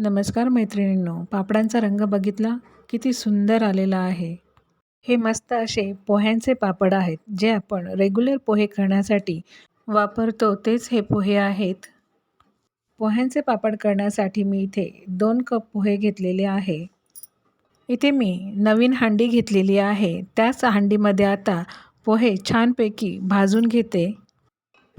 नमस्कार मैत्रिणींनो, पापडांचा रंग बघितला? किती सुंदर आलेला आहे. हे मस्त असे पोह्यांचे पापड आहेत, जे आपण रेग्युलर पोहे करण्यासाठी वापरतो तेच हे पोहे आहेत. पोह्यांचे पापड करण्यासाठी मी इथे 2 कप पोहे घेतलेले आहे. इथे मी नवीन हांडी घेतलेली आहे. त्याच हांडीमध्ये आता पोहे छानपैकी भाजून घेते.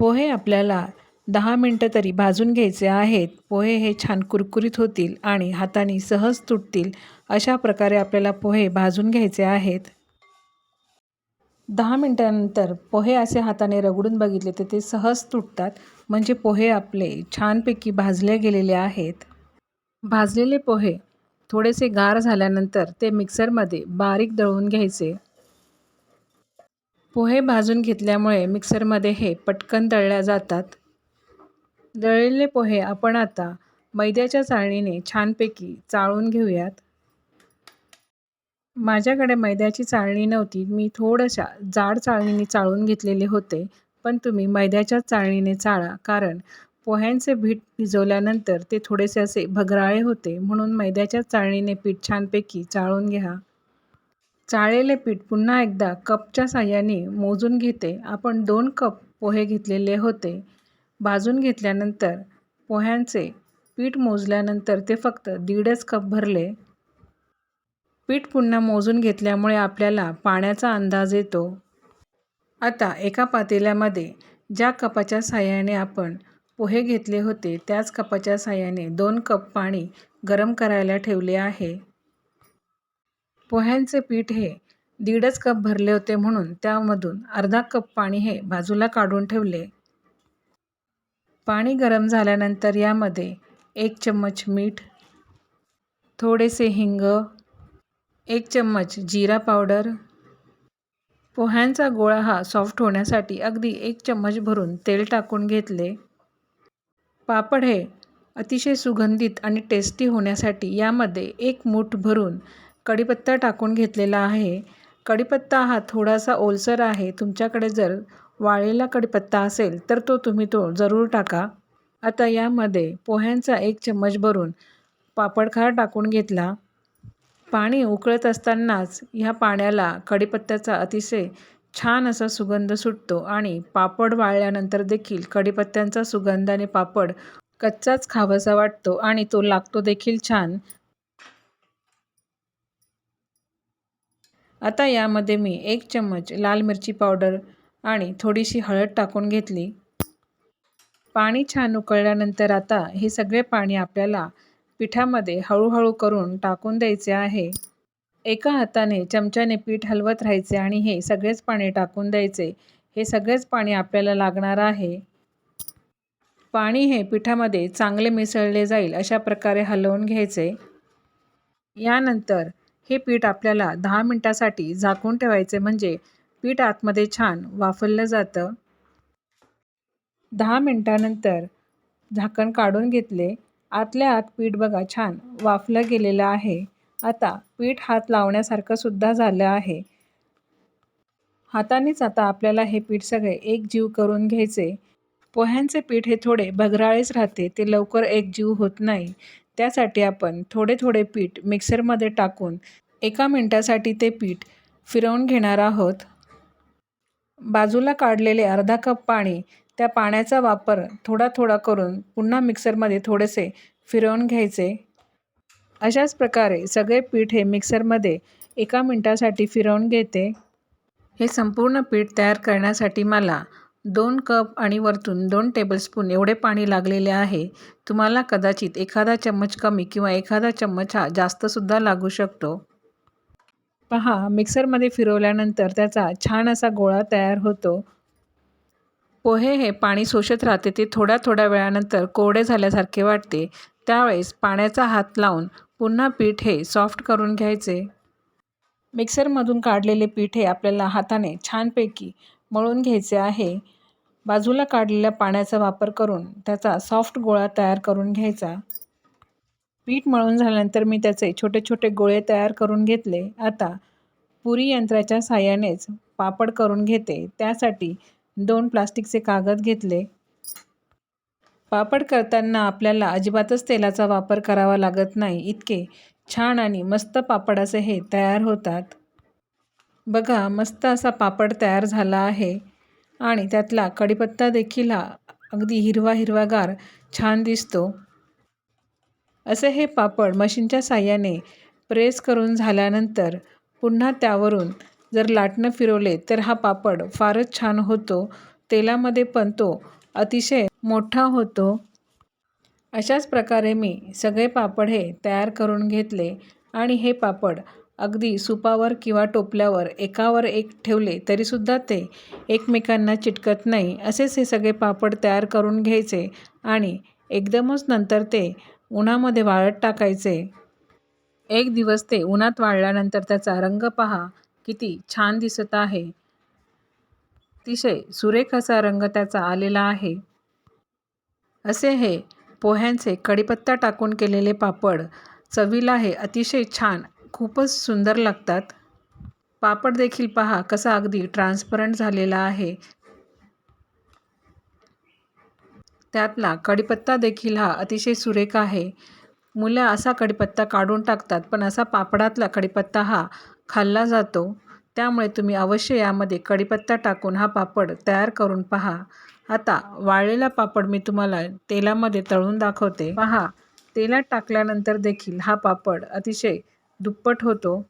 पोहे आपल्याला 10 मिनटं तरी भाजून घ्यायचे आहेत. पोहे हे छान कुरकुरीत होतील आणि हाताने सहज तुटतील अशा प्रकारे आपल्याला पोहे भाजून घ्यायचे आहेत. 10 मिनटानंतर पोहे असे हाताने रगडून बघितले तर ते सहज तुटतात, म्हणजे पोहे आपले छानपैकी भाजले गेलेले आहेत. भाजलेले पोहे थोडेसे गार झाल्यानंतर ते मिक्सरमध्ये बारीक दळून घ्यायचे. पोहे भाजून घेतल्यामुळे मिक्सरमध्ये हे पटकन दळल्या जातात. दळलेले पोहे आपण आता मैद्याच्या चाळणीने छानपैकी चाळून घेऊयात. माझ्याकडे मैद्याची चाळणी नव्हती. मी थोड्याशा जाड चाळणीने चाळून घेतलेले होते. पण तुम्ही मैद्याच्या चाळणीने चाळा, कारण पोह्यांचे पीठ भिजवल्यानंतर ते थोडेसे असे भगराळे होते, म्हणून मैद्याच्या चाळणीने पीठ छानपैकी चाळून घ्या. चाळलेले पीठ पुन्हा एकदा कपच्या साहाय्याने मोजून घेते. आपण 2 कप पोहे घेतलेले होते. भाजून घेतल्यानंतर पोह्यांचे पीठ मोजल्यानंतर ते फक्त 1.5 कप भरले. पीठ पुन्हा मोजून घेतल्यामुळे आपल्याला पाण्याचा अंदाज येतो. आता एका पातेल्यामध्ये ज्या कपाच्या साहाय्याने आपण पोहे घेतले होते त्याच कपाच्या साहाय्याने 2 कप पाणी गरम करायला ठेवले आहे. पोह्यांचे पीठ हे 1.5 कप भरले होते, म्हणून त्यामधून अर्धा कप पाणी हे बाजूला काढून ठेवले. पाणी गरम झाल्यानंतर यामध्ये 1 चम्मच मीठ, थोडेसे हिंग, 1 चम्मच जिरा पावडर, पोह्यांचा गोळा हा सॉफ्ट होण्यासाठी अगदी 1 चम्मच भरून तेल टाकून घेतले. पापड हे अतिशय सुगंधित आणि टेस्टी होण्यासाठी यामध्ये 1 मूठ भरून कढीपत्ता टाकून घेतलेला आहे. कढीपत्ता हा थोडासा ओलसर आहे. तुमच्याकडे जर वाळलेला कढीपत्ता असेल तर तुम्ही तो जरूर टाका. आता यामध्ये पोह्यांचा 1 चम्मच भरून पापडखार टाकून घेतला. पाणी उकळत असतानाच ह्या पाण्याला कढीपत्त्याचा अतिशय छान असा सुगंध सुटतो आणि पापड वाळल्यानंतर देखील कढीपत्त्यांचा सुगंधाने पापड कच्चाच खावासा वाटतो आणि तो लागतो देखील छान. आता यामध्ये मी 1 चम्मच लाल मिरची पावडर आणि थोडीशी हळद टाकून घेतली. पाणी छान उकळल्यानंतर आता हे सगळे पाणी आपल्याला पिठामध्ये हळूहळू करून टाकून द्यायचे आहे. एका हाताने चमच्याने पीठ हलवत राहायचे आणि हे सगळेच पाणी टाकून द्यायचे. हे सगळेच पाणी आपल्याला लागणार आहे. पाणी हे पिठामध्ये चांगले मिसळले जाईल अशा प्रकारे हलवून घ्यायचे. यानंतर हे पीठ आपल्याला 10 मिनिटासाठी झाकून ठेवायचे, म्हणजे पीठ आतमध्ये छान वाफवलं जातं. 10 मिनिटानंतर झाकण काढून घेतले. आतल्या आत पीठ बघा छान वाफलं गेलेलं आहे. आता पीठ हात लावण्यासारखं सुद्धा झालं आहे. हातानेच आता आपल्याला हे पीठ सगळे एकजीव करून घ्यायचे. पोह्यांचे पीठ हे थोडे भगराळेच राहते, ते लवकर एकजीव होत नाही. त्यासाठी आपण थोडे थोडे पीठ मिक्सरमध्ये टाकून 1 मिनिटासाठी ते पीठ फिरवून घेणार आहोत. बाजूला काढलेले अर्धा कप पाणी, त्या पाण्याचा वापर थोडा थोडा करून पुन्हा मिक्सरमध्ये थोडेसे फिरवून घ्यायचे. अशाच प्रकारे सगळे पीठ हे मिक्सरमध्ये 1 मिनिटासाठी फिरवून घेते. हे संपूर्ण पीठ तयार करण्यासाठी मला 2 कप आणि वरतून 2 टेबलस्पून एवढे पाणी लागलेले आहे. तुम्हाला कदाचित एखादा चम्मच कमी किंवा एखादा चम्मच हा जास्तसुद्धा लागू शकतो. पहा, मिक्सरमध्ये फिरवल्यानंतर त्याचा छान असा गोळा तयार होतो. पोहे हे पाणी शोषत राहते, ते थोड्या थोड्या वेळानंतर कोरडे झाल्यासारखे वाटते. त्यावेळेस पाण्याचा हात लावून पुन्हा पीठ हे सॉफ्ट करून घ्यायचे. मिक्सरमधून काढलेले पीठ हे आपल्याला हाताने छानपैकी मळून घ्यायचे आहे. बाजूला काढलेल्या पाण्याचा वापर करून त्याचा सॉफ्ट गोळा तयार करून घ्यायचा. पीठ मळून झाल्यानंतर मी त्याचे छोटे छोटे गोळे तयार करून घेतले. आता पुरी यंत्राच्या साहाय्यानेच पापड करून घेते. त्यासाठी 2 प्लास्टिकचे कागद घेतले. पापड करताना आपल्याला अजिबातच तेलाचा वापर करावा लागत नाही. इतके छान आणि मस्त पापड असे हे तयार होतात. बघा, मस्त असा पापड तयार झाला आहे आणि त्यातला कढीपत्ता देखील हा अगदी हिरवा हिरवागार छान दिसतो. असे हे पापड मशीनच्या साहाय्याने प्रेस करून झाल्यानंतर पुन्हा त्यावरून जर लाटणं फिरवले तर हा पापड फारच छान होतो. तेलामध्ये पण तो अतिशय मोठा होतो. अशाच प्रकारे मी सगळे पापड हे तयार करून घेतले आणि हे पापड अगदी सुपावर किंवा टोपल्यावर एकावर एक ठेवले तरीसुद्धा ते एकमेकांना चिटकत नाही. असेच हे सगळे पापड तयार करून घ्यायचे आणि एकदमच नंतर ते उन्हामध्ये वाळत टाकायचे. एक दिवस ते उन्हात वाळल्यानंतर त्याचा रंग पहा किती छान दिसत आहे. अतिशय सुरेख असा रंग त्याचा आलेला आहे. असे हे पोह्यांचे कढीपत्ता टाकून केलेले पापड चवीला हे अतिशय छान, खूपच सुंदर लागतात. पापड देखील पहा कसा अगदी ट्रान्सपरंट झालेला आहे. त्यातला कढीपत्ता देखील हा अतिशय सुरेख आहे. मुलं असा कढीपत्ता काढून टाकतात, पण असा पापडातला कढीपत्ता हा खाल्ला जातो. त्यामुळे तुम्ही अवश्य यामध्ये कढीपत्ता टाकून हा पापड तयार करून पहा. आता वाळलेला पापड मी तुम्हाला तेलामध्ये तळून दाखवते. पहा, तेलात टाकल्यानंतर देखील हा पापड अतिशय दुप्पट होतो.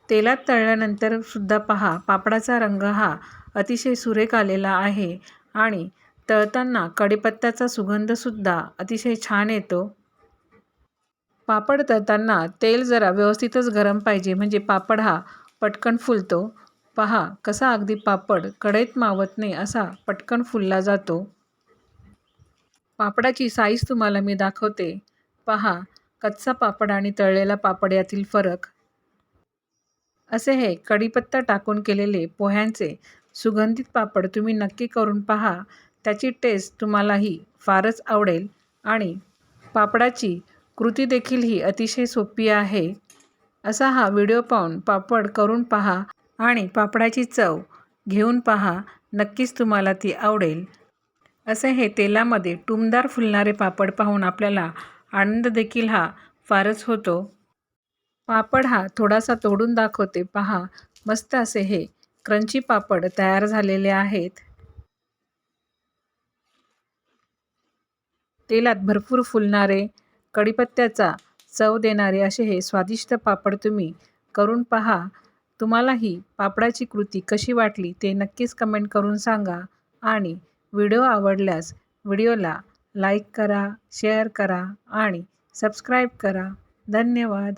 तेलात तळल्यानंतर सुद्धा पहा पापडाचा रंग हा अतिशय सुरेख आलेला आहे आणि तळताना कढीपत्त्याचा सुगंधसुद्धा अतिशय छान येतो. पापड तळताना तेल जरा व्यवस्थितच गरम पाहिजे, म्हणजे पापड हा पटकन फुलतो. पहा कसा अगदी पापड कढईत मावत नाही असा पटकन फुलला जातो. पापडाची साईज तुम्हाला मी दाखवते. पहा, कच्चा पापड आणि तळलेला पापड यातील फरक. असे हे कढीपत्ता टाकून केलेले पोह्यांचे सुगंधित पापड तुम्ही नक्की करून पहा. त्याची टेस्ट तुम्हालाही फारच आवडेल आणि पापडाची कृती देखील ही अतिशय सोपी आहे. असा हा व्हिडिओ पाहून पापड करून पहा आणि पापडाची चव घेऊन पहा. नक्कीच तुम्हाला ती आवडेल. असे हे तेलामध्ये टुमदार फुलणारे पापड पाहून आपल्याला आनंद देखील हा फारच होतो. पापड हा थोडासा तोडून दाखवते. पहा, मस्त असे हे क्रंची पापड तयार झालेले आहेत. तेलात भरपूर फुलणारे, कढीपत्त्याचा चव देणारे असे हे स्वादिष्ट पापड तुम्ही करून पहा. तुम्हाला ही पापडाची कृती कशी वाटली ते नक्कीच कमेंट करून सांगा आणि व्हिडिओ आवडल्यास व्हिडिओला लाईक करा, शेअर करा आणि सबस्क्राईब करा. धन्यवाद.